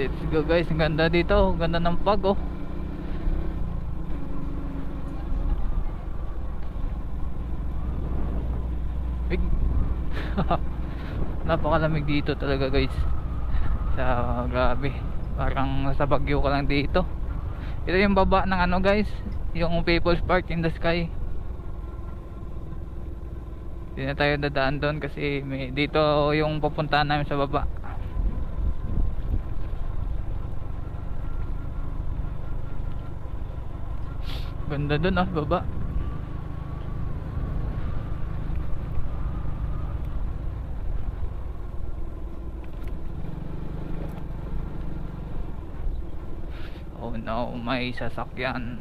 Let's go guys, ang ganda dito, ang ganda ng pag oh. Big. Napakalamig dito talaga guys. Grabe, parang nasa Baguio ka lang dito. Ito yung baba ng ano guys, yung People's Park in the Sky. Hindi na tayo dadaan doon kasi dito yung pupuntahan namin sa baba. Ganda doon ah, baba. Oh no, may sasakyan.